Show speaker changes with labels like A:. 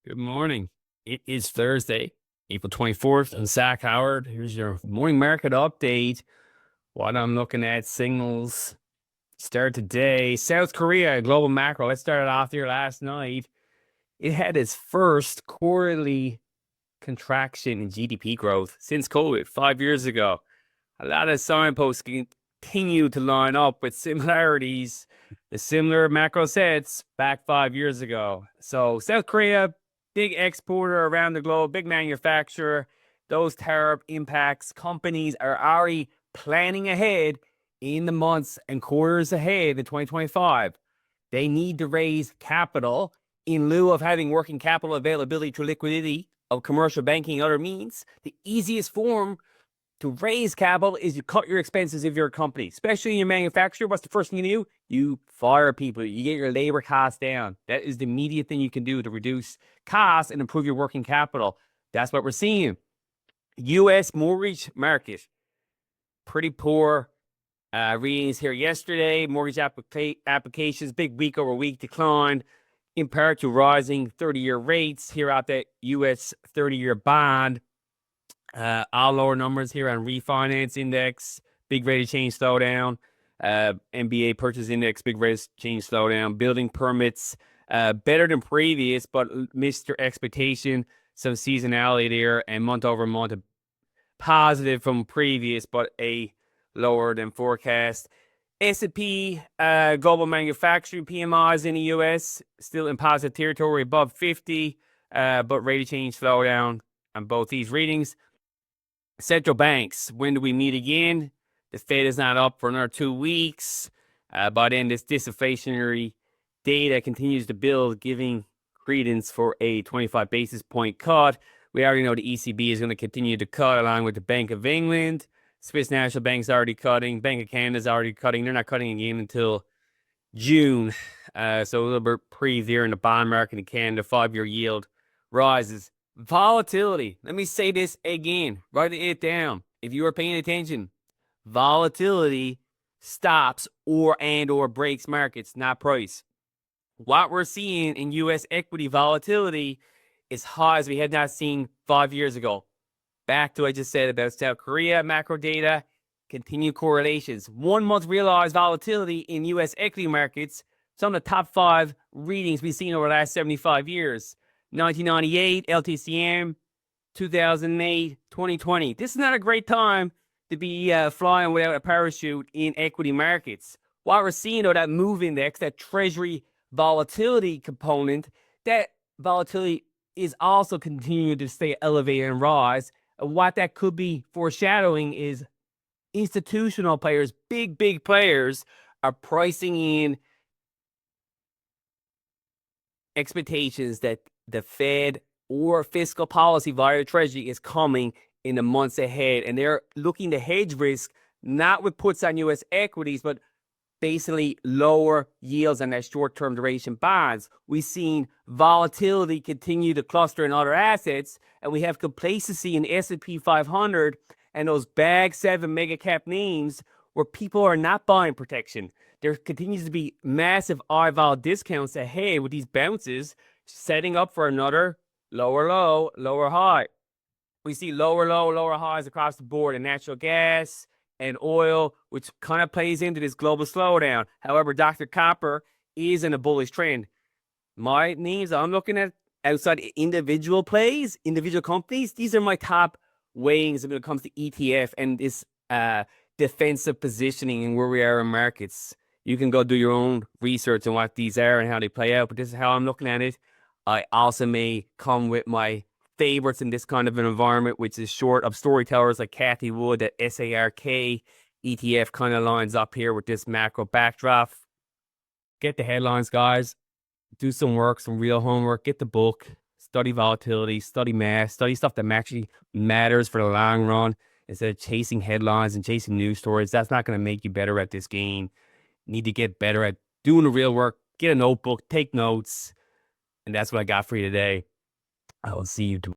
A: Good morning. It is Thursday, April 24th. I'm Zach Howard. Here's your morning market update. What I'm looking at, signals start today. South Korea, global macro. Let's start it off here last night. It had its first quarterly contraction in GDP growth since COVID 5 years ago. A lot of signposts continue to line up with similarities, the similar macro sets back 5 years ago. So South Korea, big exporter around the globe, big manufacturer. Those tariff impacts, companies are already planning ahead in the months and quarters ahead in 2025. They need to raise capital in lieu of having working capital availability through liquidity of commercial banking and other means. The easiest form to raise capital is you cut your expenses if you're a company, especially in your manufacturer. What's the first thing you do? You fire people. You get your labor costs down. That is the immediate thing you can do to reduce costs and improve your working capital. That's what we're seeing. U.S. mortgage market, pretty poor readings here yesterday. Mortgage applications, big week over week decline in part to rising 30-year rates here out the U.S. 30-year bond. All lower numbers here on refinance index, big rate of change slowdown. MBA purchase index, big rate of change slowdown. Building permits, better than previous, but missed your expectation. Some seasonality there, and month over month, positive from previous, but a lower than forecast. S&P global manufacturing PMIs in the U.S. still in positive territory, above 50, but rate of change slowdown on both these readings. Central banks, when do we meet again? The Fed is not up for another 2 weeks. By then, this disinflationary data continues to build, giving credence for a 25 basis point cut. We already know the ECB is going to continue to cut along with the Bank of England. Swiss National Bank's already cutting. Bank of Canada's already cutting. They're not cutting again until June. So a little bit pre there in the bond market in Canada. 5-year yield rises. Volatility. Let me say this again. Write it down. If you are paying attention, volatility stops or breaks markets, not price. What we're seeing in U.S. equity volatility is high as we had not seen 5 years ago. Back to what I just said about South Korea, macro data, continued correlations. 1 month realized volatility in U.S. equity markets. Some of the top 5 readings we've seen over the last 75 years. 1998, LTCM, 2008, 2020. This is not a great time to be flying without a parachute in equity markets. While we're seeing that move index, that treasury volatility component, that volatility is also continuing to stay elevated and rise. And what that could be foreshadowing is institutional players, big players, are pricing in expectations that the Fed or fiscal policy via Treasury is coming in the months ahead. And they're looking to hedge risk, not with puts on U.S. equities, but basically lower yields on that short-term duration bonds. We've seen volatility continue to cluster in other assets, and we have complacency in the S&P 500 and those bag 7 mega cap names where people are not buying protection. There continues to be massive vol discounts ahead with these bounces, setting up for another lower low, lower high. We see lower low, lower highs across the board in natural gas and oil, which kind of plays into this global slowdown. However, Dr. Copper is in a bullish trend. My names I'm looking at outside individual plays, individual companies, these are my top weighings when it comes to ETF and this defensive positioning and where we are in markets. You can go do your own research on what these are and how they play out, but this is how I'm looking at it. I also may come with my favorites in this kind of an environment, which is short of storytellers like Kathy Wood. That SARK ETF kind of lines up here with this macro backdrop. Get the headlines, guys. Do some work, some real homework. Get the book. Study volatility. Study math. Study stuff that actually matters for the long run instead of chasing headlines and chasing news stories. That's not going to make you better at this game. You need to get better at doing the real work. Get a notebook. Take notes. And that's what I got for you today. I will see you tomorrow.